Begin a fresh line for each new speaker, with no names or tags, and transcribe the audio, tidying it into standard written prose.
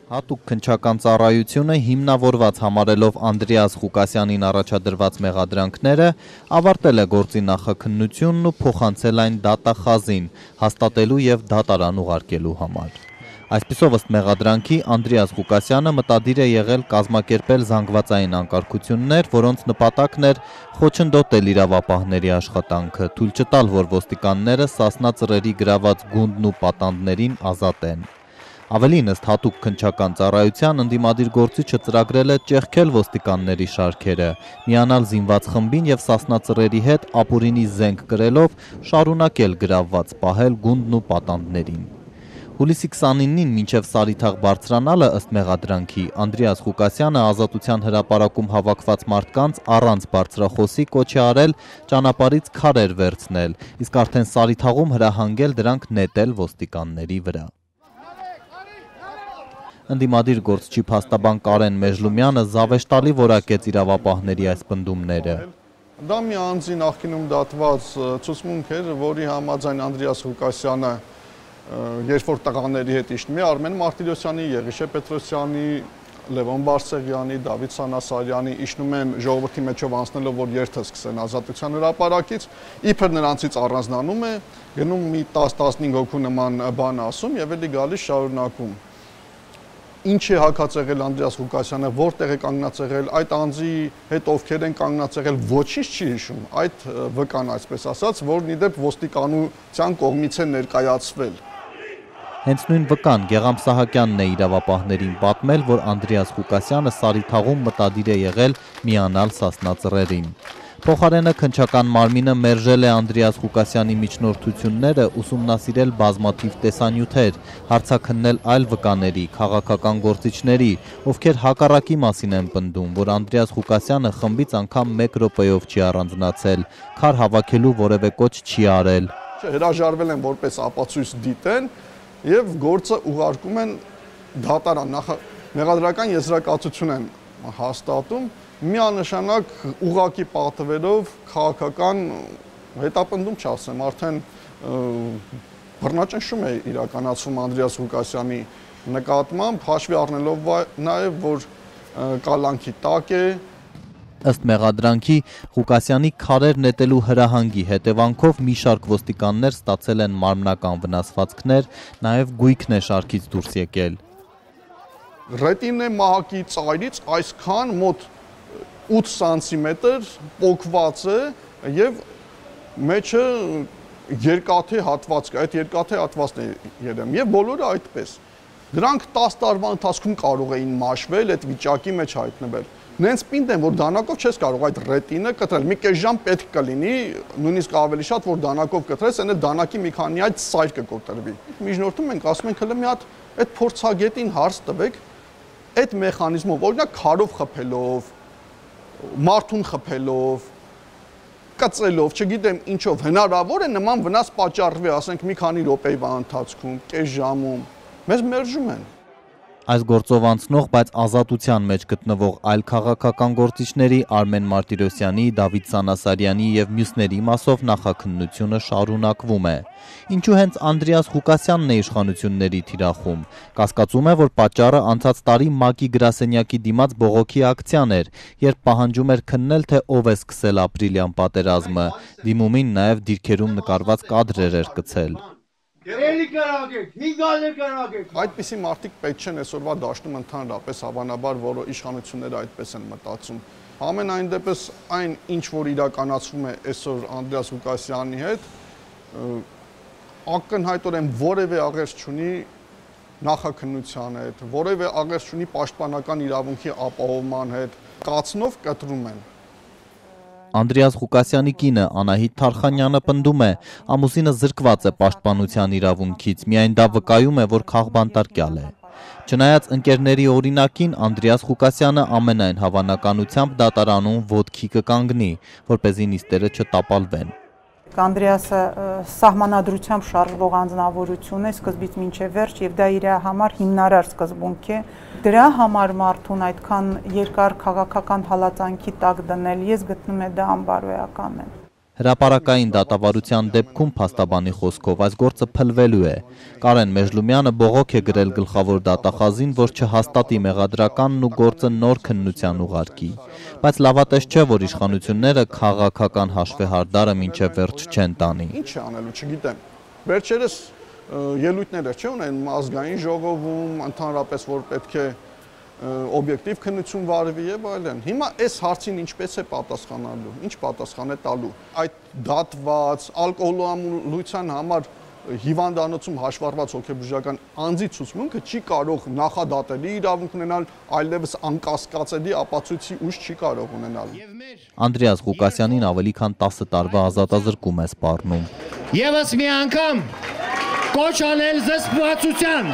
Հատուկ քննչական ծառայությունը հիմնավորված համարելով Անդրեաս Ղուկասյանին առաջադրված մեղադրանքները, ավարտել է գործի նախաքննությունն ու փոխանցել այն դատախազին, հաստատելու եւ դատարան ուղարկելու համար։ Այսպիսով ըստ մեղադրանքի Անդրեաս Ղուկասյանը մտադիր է եղել կազմակերպել զանգվածային անկարգություններ, որոնց նպատակն էր խոչընդոտել իրավապահների աշխատանքը, թույլ չտալ, որ ոստիկանները Սասնա ծռերի գրաված գունդն ու պատանդներին ազատեն։ Ավելին ըստ հատուկ քննչական ծառայության ընդդիմադիր գործիչը ծրագրել է ճեղքել ոստիկանների շարքերը, միանալ զինված խմբին եւ Սասնա ծռերի հետ ապուրինի զենք կրելով շարունակել գրավված պահել գունդն ու պատանդներին։ Հուլիսի 29-ին մինչև Սարիթաղ բարձրանալը ըստ մեղադրանքի Անդրեաս Ղուկասյանը Ազատության հրապարակում հավաքված մարդկանց առանց բարձրախոսի կոչ է արել ճանապարհից քարեր վերցնել, իսկ արդեն Սարիթաղում հրահանգել դրանք նետել ոստիկանների վրա։ Ընդդիմադիր գործչի փաստաբան Կարեն Մեժլումյանը զավեշտալի որակեց իրավապահների այս պնդումները։
Դա մի անձի նախկինում դատված ցուցմունք էր, որի համաձայն Անդրեաս Ղուկասյանը երբ որ տղաների հետ իջնում է Արմեն Մարտիրոսյանի, Եղիշե Պետրոսյանի, Լևոն Բարսեղյանի, Դավիթ Սանասարյանի իջնում են ժողովրդի մեջով անցնելով, որ երթը սկսեն Ազատության հրապարակից, իբր նրանցից առանձնանում է, գնում մի 10-15 հոգու նման բան ասում եւ էլի գալիս շարունակում։ Ինչ է հակած եղել Անդրեաս Ղուկասյանը, որտեղ է կանգնած եղել, այդ անձի հետ ովքեր են կանգնած եղել, ոչինչ չի հիշում, այդ վկան այսպես ասած, որն իդեպ ոստիկանության կողմից է ներկայացվել։
Հենց նույն վկան Գեղամ Սահակյանն է իրավապահներին պատմել, որ Անդրեաս Ղուկասյանը Սարիթաղում մտադիր է եղել միանալ Սասնա ծռերին։ Փոխարենը քննչական մարմինը մերժել է Անդրեաս Ղուկասյանի միջնորդությունները, ուսումնասիրել բազմաթիվ տեսանյութեր, հարցաքննել այլ վկաների, քաղաքական գործիչների, ովքեր հակառակի մասին են պնդում, որ Անդրեաս Ղուկասյանը խմբից անգամ 1 րոպեով չի առանձնացել, քար հավաքելու որևէ կոչ չի արել։
Հրաժարվել են որպես ապացույց դիտեն եւ գործը ուղարկում են դատարան, մեղադրական եզրակացություն են հաստատում, միանշանակ ուղղակի պատվերով քաղաքական հետապնդում չասեմ, արդեն բռնաճնշում է իրականացվում Անդրեաս Ղուկասյանի նկատմամբ, հաշվի առնելով նաեւ, որ կալանքի տակ է։
Ըստ մեղադրանքի Ղուկասյանի քարեր նետելու հրահանգի հետևանքով մի շարք ոստիկաններ ստացել են մարմնական վնասվածքներ, նաև գույքն է շարքից դուրս եկել։
Ռետինե մահակի ծայրից այսքան մոտ 8 սանտիմետր պոկված է եւ մեջը երկաթե հատված կա, այդ երկաթե հատվածն է երեմ եւ բոլորը այդպես։ Դրանք 10 տարվա ընթացքում կարող էին մաշվել, այդ վիճակի մեջ հայտնվել։ Նենց պինդ են, որ դանակով չես կարող այդ ռետինը կտրել, մի կես ժամ պետք կլինի, նույնիսկ ավելի շատ, որ դանակով կտրես, այն դանակի մի քանի այդ սայր կկոտրվի։ Միջնորդում ենք, ասում ենք, հələ մի հատ այդ փորձագետին հարց տվեք, այդ մեխանիզմով, օրինակ քարով խփելով, մարդուն խփելով, կծելով, չգիտեմ ինչով, հնարավոր է նման վնաս պատճառվի, ասենք մի քանի րոպեվա ընթացքում, կես ժամում, մեզ մերժում են։
Այս գործով անցնող, բայց Ազատության մեջ գտնվող այլ քաղաքական գործիչների Արմեն Մարտիրոսյանի, Դավիթ Սանասարյանի եւ մյուսների մասով նախաքննությունը շարունակվում է։ Ինչու հենց Անդրեաս Ղուկասյանն է իշխանությունների թիրախում։ Կասկածում է, որ պատճառը անցած տարի ՄԱԿ-ի գրասենյակի դիմաց բողոքի ակցիան էր, երբ պահանջում էր քննել, թե ով է սկսել ապրիլյան պատերազմը։ Դիմումին նաեւ դիրքերում նկարված կադրեր էր կցել։
Այդպիսի մարդիկ պետք չեն այսօրվա դաշտում ընդհանրապես հավանաբար, որ իշխանությունները այդպես են մտածում։ Ամենայն դեպս այն ինչ որ իրականացվում է այսօր Անդրեաս Ղուկասյանի հետ, ակնհայտորեն որևէ աղերս չունի նախաքննության հետ, որևէ աղերս չունի պաշտպանական իրավունքի ապահովման հետ, կացնով կտրում են։
Անդրեաս Ղուկասյանի կինը Անահիտ Թարխանյանը պնդում է, ամուսինը զրկված է պաշտպանության իրավունքից, միայն դա վկայում է, որ քաղբանտարկյալ է։ Չնայած ընկերների օրինակին Անդրեաս Ղուկասյանը ամենայն հավանականությամբ դատարանում ոտքի կկանգնի, որպեսզի նիստերը չտապալվեն։
Անդրեասը սահմանադրությամբ շարժվող անձնավորություն է սկզբից մինչև վերջ եւ դա իր համար հիմնարար սկզբունք է։ Դրա համար մարդուն այդքան երկար քաղաքական հալածանքի տակ դնել, ես գտնում եմ դա անբարոյական է։
Հրապարակային դատավարության դեպքում փաստաբանի խոսքով այս գործը փլվելու է։ Կարեն Մեժլումյանը բողոք է գրել գլխավոր դատախազին, որ չհաստատի մեղադրականն ու գործը նոր քննության ուղարկի։ Բայց լավատես չէ, որ իշխանությունները քաղաքական հաշվեհարդարը մինչև վերջ չեն տանի։
Ինչ է անելու, չգիտեմ։ Վերջերս ելույթները չունեն ազգային ժողովում, ընդհանրապես որ պետք է օբյեկտիվ քննություն վարվի եւ այլն։ Հիմա այս հարցին ինչպես է պատասխանալու, ինչ պատասխան է տալու։ Այդ դատված ալկոհոլամոլության համար հիվանդանոցում հաշվառված հոգեբուժական անձի ցուցմունքը չի կարող նախադատելի իրավունք ունենալ, այլևս անկասկածելի ապացույցի ուժ չի կարող ունենալ։
Անդրեաս Ղուկասյանին ավելի քան 10 տարվա ազատազրկում է սպառնում։
Եվս մի անգամ կոչ անել զսպվածության